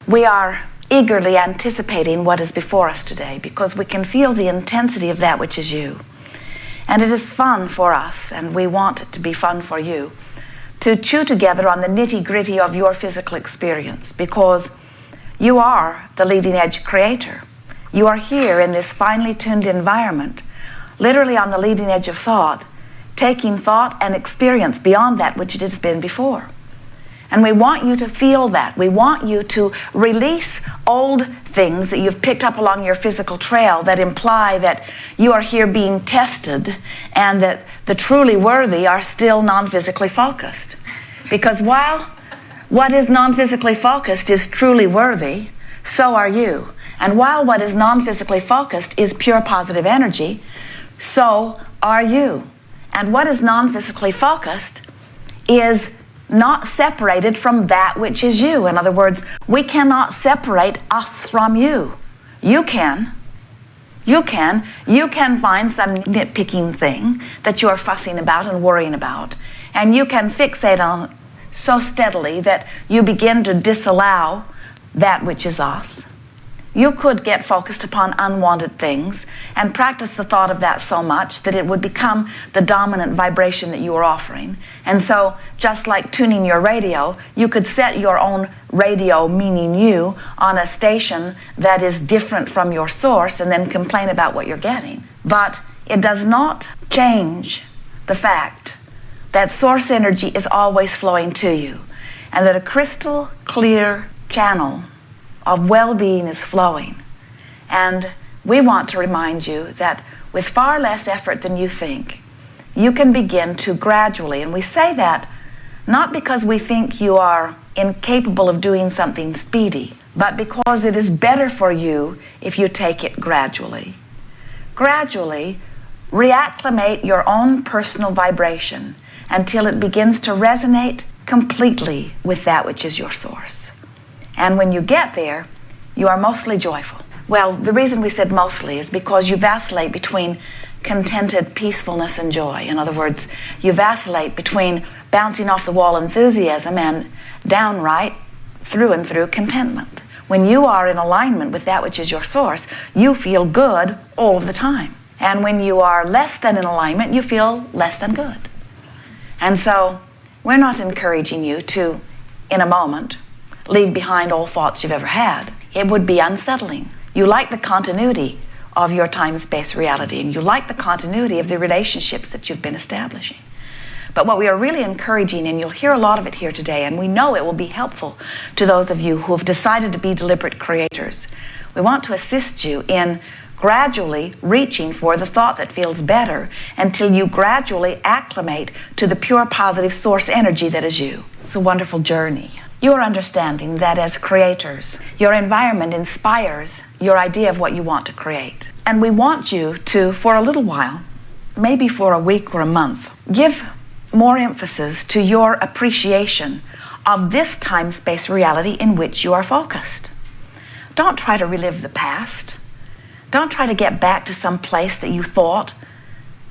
We are eagerly anticipating what is before us today because we can feel the intensity of that which is you. And it is fun for us, and we want it to be fun for you, to chew together on the nitty-gritty of your physical experience, because you are the leading edge creator. You are here in this finely tuned environment, literally on the leading edge of thought, taking thought and experience beyond that which it has been before. And we want you to feel that. We want you to release old things that you've picked up along your physical trail that imply that you are here being tested and that the truly worthy are still non-physically focused. Because while what is non-physically focused is truly worthy, so are you. And while what is non-physically focused is pure positive energy, so are you. And what is non-physically focused is not separated from that which is you. In other words, we cannot separate us from you. You can. You can find some nitpicking thing that you are fussing about and worrying about, and you can fixate on so steadily that you begin to disallow that which is us. You could get focused upon unwanted things and practice the thought of that so much that it would become the dominant vibration that you are offering. And so, just like tuning your radio, you could set your own radio, meaning you, on a station that is different from your source and then complain about what you're getting. But it does not change the fact that source energy is always flowing to you, and that a crystal clear channel of well-being is flowing. And we want to remind you that with far less effort than you think, you can begin to gradually, and we say that not because we think you are incapable of doing something speedy, but because it is better for you if you take it gradually. Gradually reacclimate your own personal vibration until it begins to resonate completely with that which is your source. And when you get there, you are mostly joyful. Well, the reason we said mostly is because you vacillate between contented peacefulness and joy. In other words, you vacillate between bouncing off the wall enthusiasm and downright through and through contentment. When you are in alignment with that which is your source, you feel good all of the time. And when you are less than in alignment, you feel less than good. And so, we're not encouraging you to, in a moment, leave behind all thoughts you've ever had. It would be unsettling. You like the continuity of your time-space reality, and you like the continuity of the relationships that you've been establishing. But what we are really encouraging, and you'll hear a lot of it here today, and we know it will be helpful to those of you who have decided to be deliberate creators, we want to assist you in gradually reaching for the thought that feels better until you gradually acclimate to the pure positive source energy that is you. It's a wonderful journey. You are understanding that as creators, your environment inspires your idea of what you want to create. And we want you to, for a little while, maybe for a week or a month, give more emphasis to your appreciation of this time-space reality in which you are focused. Don't try to relive the past. Don't try to get back to some place that you thought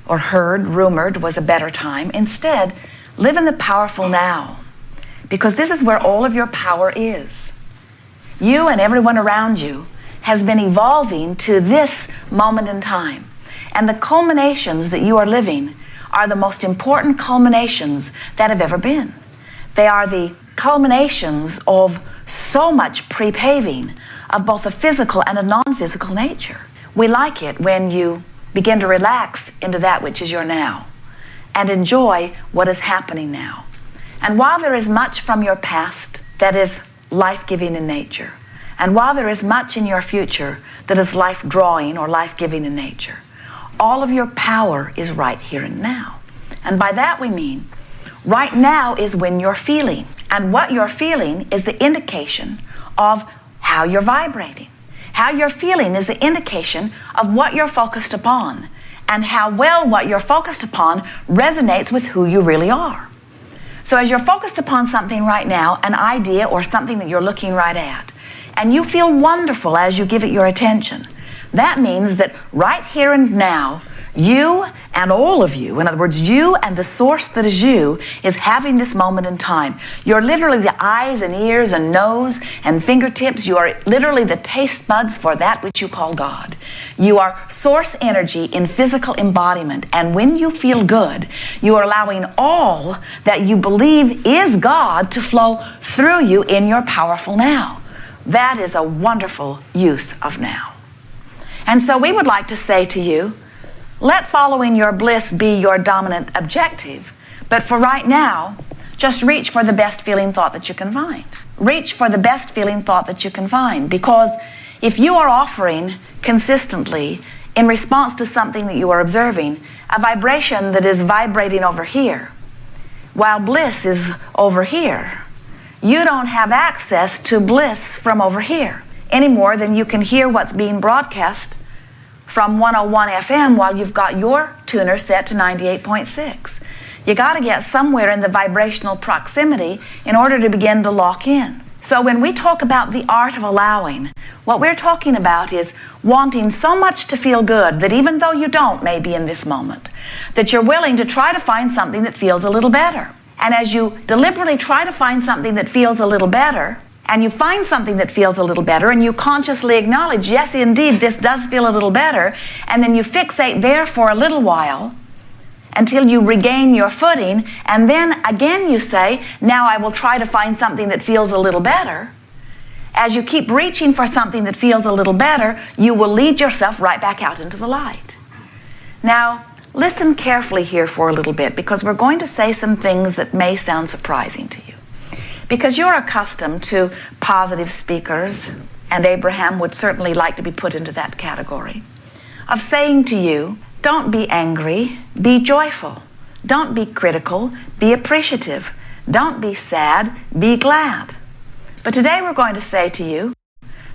or heard, rumored was a better time. Instead, live in the powerful now. Because this is where all of your power is. You and everyone around you has been evolving to this moment in time. And the culminations that you are living are the most important culminations that have ever been. They are the culminations of so much pre-paving of both a physical and a non-physical nature. We like it when you begin to relax into that which is your now and enjoy what is happening now. And while there is much from your past that is life-giving in nature, and while there is much in your future that is life-drawing or life-giving in nature, all of your power is right here and now. And by that we mean, right now is when you're feeling. And what you're feeling is the indication of how you're vibrating. How you're feeling is the indication of what you're focused upon, and how well what you're focused upon resonates with who you really are. So as you're focused upon something right now, an idea or something that you're looking right at, and you feel wonderful as you give it your attention, that means that right here and now, You and all of you, in other words, you and the source that is you, is having this moment in time. You're literally the eyes and ears and nose and fingertips. You are literally the taste buds for that which you call God. You are source energy in physical embodiment. And when you feel good, you are allowing all that you believe is God to flow through you in your powerful now. That is a wonderful use of now. And so we would like to say to you, let following your bliss be your dominant objective. But for right now, just reach for the best feeling thought that you can find. Reach for the best feeling thought that you can find. Because if you are offering consistently, in response to something that you are observing, a vibration that is vibrating over here, while bliss is over here, you don't have access to bliss from over here any more than you can hear what's being broadcast from 101 FM while you've got your tuner set to 98.6. You got to get somewhere in the vibrational proximity in order to begin to lock in. So when we talk about the art of allowing, what we're talking about is wanting so much to feel good that even though you don't maybe in this moment, that you're willing to try to find something that feels a little better. And as you deliberately try to find something that feels a little better, and you find something that feels a little better, and you consciously acknowledge, yes, indeed, this does feel a little better, and then you fixate there for a little while until you regain your footing, and then again you say, now I will try to find something that feels a little better. As you keep reaching for something that feels a little better, you will lead yourself right back out into the light. Now, listen carefully here for a little bit, because we're going to say some things that may sound surprising to you. Because you're accustomed to positive speakers, and Abraham would certainly like to be put into that category, of saying to you, don't be angry, be joyful. Don't be critical, be appreciative. Don't be sad, be glad. But today we're going to say to you,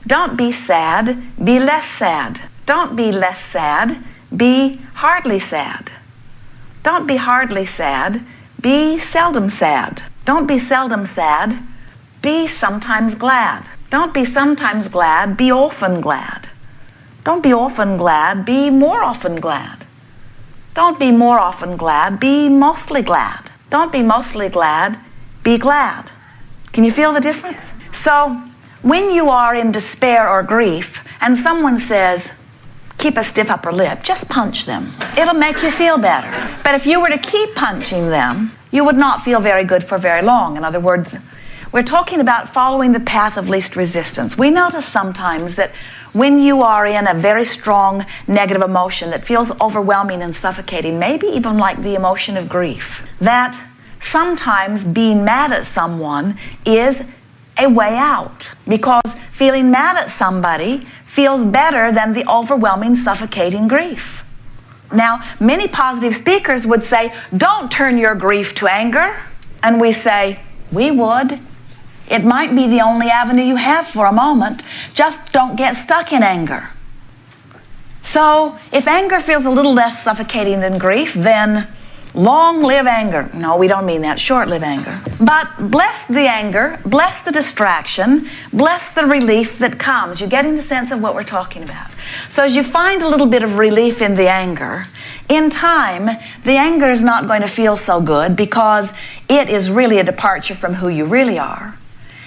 don't be sad, be less sad. Don't be less sad, be hardly sad. Don't be hardly sad, be seldom sad. Don't be seldom sad, be sometimes glad. Don't be sometimes glad, be often glad. Don't be often glad, be more often glad. Don't be more often glad, be mostly glad. Don't be mostly glad, be glad. Can you feel the difference? So, when you are in despair or grief, and someone says, keep a stiff upper lip, just punch them. It'll make you feel better. But if you were to keep punching them, you would not feel very good for very long. In other words, we're talking about following the path of least resistance. We notice sometimes that when you are in a very strong negative emotion that feels overwhelming and suffocating, maybe even like the emotion of grief, that sometimes being mad at someone is a way out, because feeling mad at somebody feels better than the overwhelming, suffocating grief. Now, many positive speakers would say, don't turn your grief to anger. And we say, we would. It might be the only avenue you have for a moment. Just don't get stuck in anger. So, if anger feels a little less suffocating than grief, then long live anger. No, we don't mean that. Short live anger. But bless the anger, bless the distraction, bless the relief that comes. You're getting the sense of what we're talking about. So as you find a little bit of relief in the anger, in time, the anger is not going to feel so good because it is really a departure from who you really are.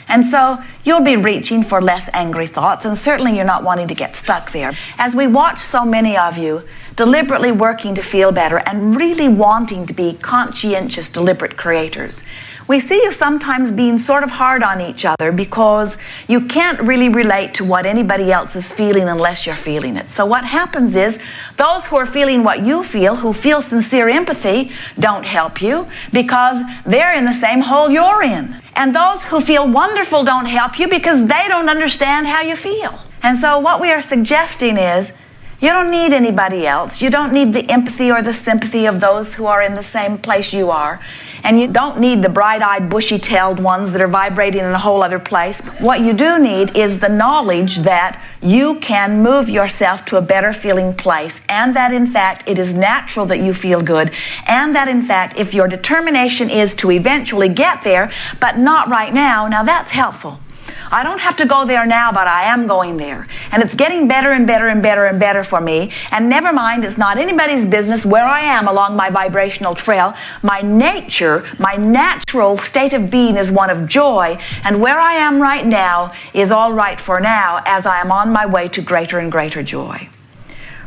And so you'll be reaching for less angry thoughts, and certainly you're not wanting to get stuck there. As we watch so many of you deliberately working to feel better and really wanting to be conscientious, deliberate creators, we see you sometimes being sort of hard on each other because you can't really relate to what anybody else is feeling unless you're feeling it. So what happens is those who are feeling what you feel, who feel sincere empathy, don't help you because they're in the same hole you're in. And those who feel wonderful don't help you because they don't understand how you feel. And so what we are suggesting is you don't need anybody else. You don't need the empathy or the sympathy of those who are in the same place you are. And you don't need the bright-eyed, bushy-tailed ones that are vibrating in a whole other place. What you do need is the knowledge that you can move yourself to a better feeling place, and that, in fact, it is natural that you feel good, and that, in fact, if your determination is to eventually get there, but not right now, now that's helpful. I don't have to go there now, but I am going there. And it's getting better and better and better and better for me. And never mind, it's not anybody's business where I am along my vibrational trail. My nature, my natural state of being is one of joy. And where I am right now is all right for now as I am on my way to greater and greater joy.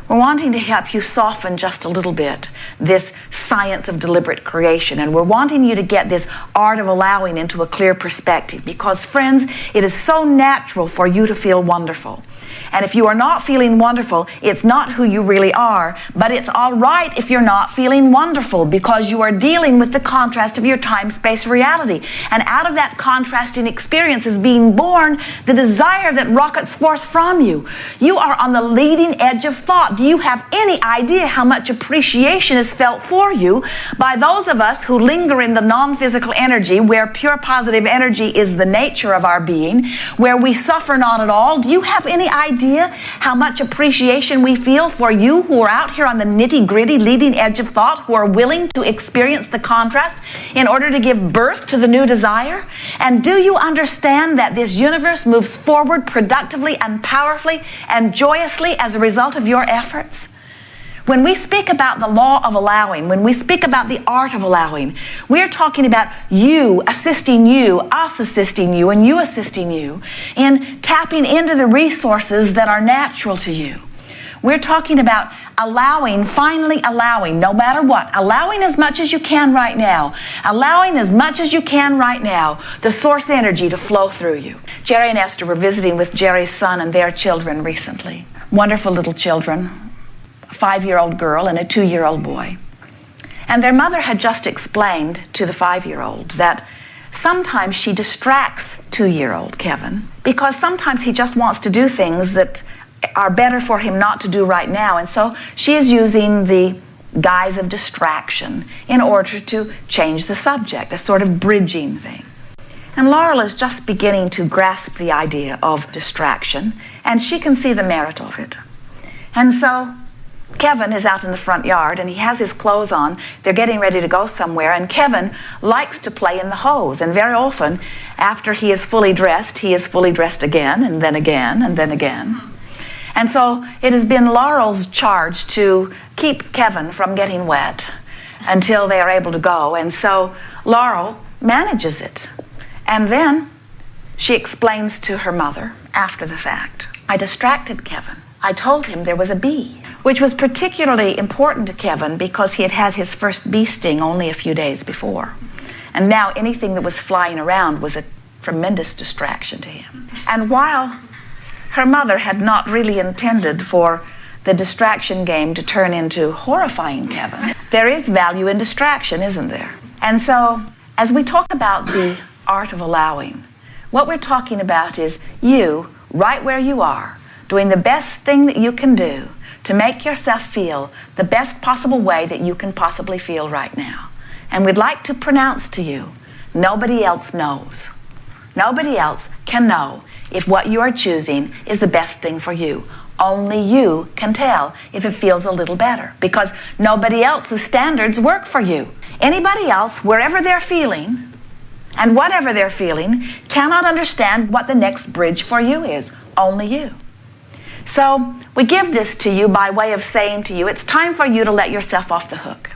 We're wanting to help you soften just a little bit this science of deliberate creation, and we're wanting you to get this art of allowing into a clear perspective, because, friends, it is so natural for you to feel wonderful. And if you are not feeling wonderful, it's not who you really are, but it's all right if you're not feeling wonderful, because you are dealing with the contrast of your time-space reality. And out of that contrasting experience is being born the desire that rockets forth from you. You are on the leading edge of thought. Do you have any idea how much appreciation is felt for you by those of us who linger in the non-physical energy, where pure positive energy is the nature of our being, where we suffer not at all? Do you have any idea how much appreciation we feel for you who are out here on the nitty-gritty leading edge of thought, who are willing to experience the contrast in order to give birth to the new desire? And do you understand that this universe moves forward productively and powerfully and joyously as a result of your efforts? When we speak about the law of allowing, when we speak about the art of allowing, we're talking about you assisting you, us assisting you, and you assisting you in tapping into the resources that are natural to you. We're talking about allowing, finally allowing, no matter what, allowing as much as you can right now, allowing as much as you can right now, the source energy to flow through you. Jerry and Esther were visiting with Jerry's son and their children recently. Wonderful little children. A 5-year-old girl and a 2-year-old boy. And their mother had just explained to the 5-year-old that sometimes she distracts 2-year-old Kevin, because sometimes he just wants to do things that are better for him not to do right now. And so she is using the guise of distraction in order to change the subject, a sort of bridging thing. And Laurel is just beginning to grasp the idea of distraction, and she can see the merit of it. And so Kevin is out in the front yard, and he has his clothes on. They're getting ready to go somewhere, and Kevin likes to play in the hose. And very often, after he is fully dressed again, and then again, and then again. And so it has been Laurel's charge to keep Kevin from getting wet until they are able to go. And so Laurel manages it. And then she explains to her mother after the fact, I distracted Kevin. I told him there was a bee, which was particularly important to Kevin because he had had his first bee sting only a few days before. And now anything that was flying around was a tremendous distraction to him. And while her mother had not really intended for the distraction game to turn into horrifying Kevin, there is value in distraction, isn't there? And so, as we talk about the art of allowing, what we're talking about is you, right where you are, doing the best thing that you can do to make yourself feel the best possible way that you can possibly feel right now. And we'd like to pronounce to you, nobody else knows. Nobody else can know if what you are choosing is the best thing for you. Only you can tell if it feels a little better, because nobody else's standards work for you. Anybody else, wherever they're feeling and whatever they're feeling, cannot understand what the next bridge for you is. Only you. So we give this to you by way of saying to you, it's time for you to let yourself off the hook.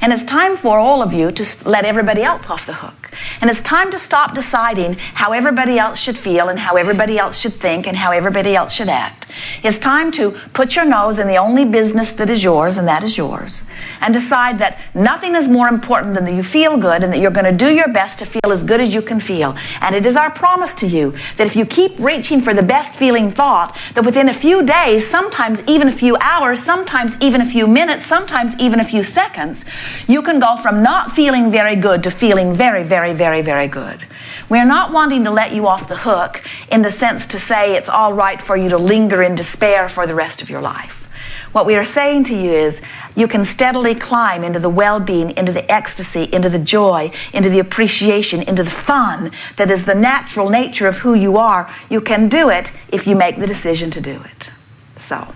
And it's time for all of you to let everybody else off the hook. And it's time to stop deciding how everybody else should feel and how everybody else should think and how everybody else should act. It's time to put your nose in the only business that is yours, and that is yours. And decide that nothing is more important than that you feel good and that you're going to do your best to feel as good as you can feel. And it is our promise to you that if you keep reaching for the best feeling thought, that within a few days, sometimes even a few hours, sometimes even a few minutes, sometimes even a few seconds, you can go from not feeling very good to feeling very, very, very, very good. We're not wanting to let you off the hook in the sense to say it's all right for you to linger in despair for the rest of your life. What we are saying to you is you can steadily climb into the well-being, into the ecstasy, into the joy, into the appreciation, into the fun that is the natural nature of who you are. You can do it if you make the decision to do it. So,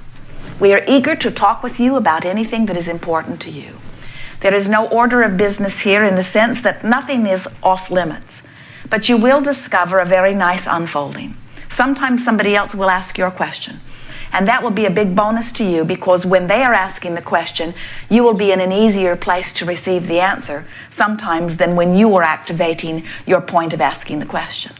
we are eager to talk with you about anything that is important to you. There is no order of business here in the sense that nothing is off limits. But you will discover a very nice unfolding. Sometimes somebody else will ask your question. And that will be a big bonus to you, because when they are asking the question, you will be in an easier place to receive the answer sometimes than when you are activating your point of asking the question.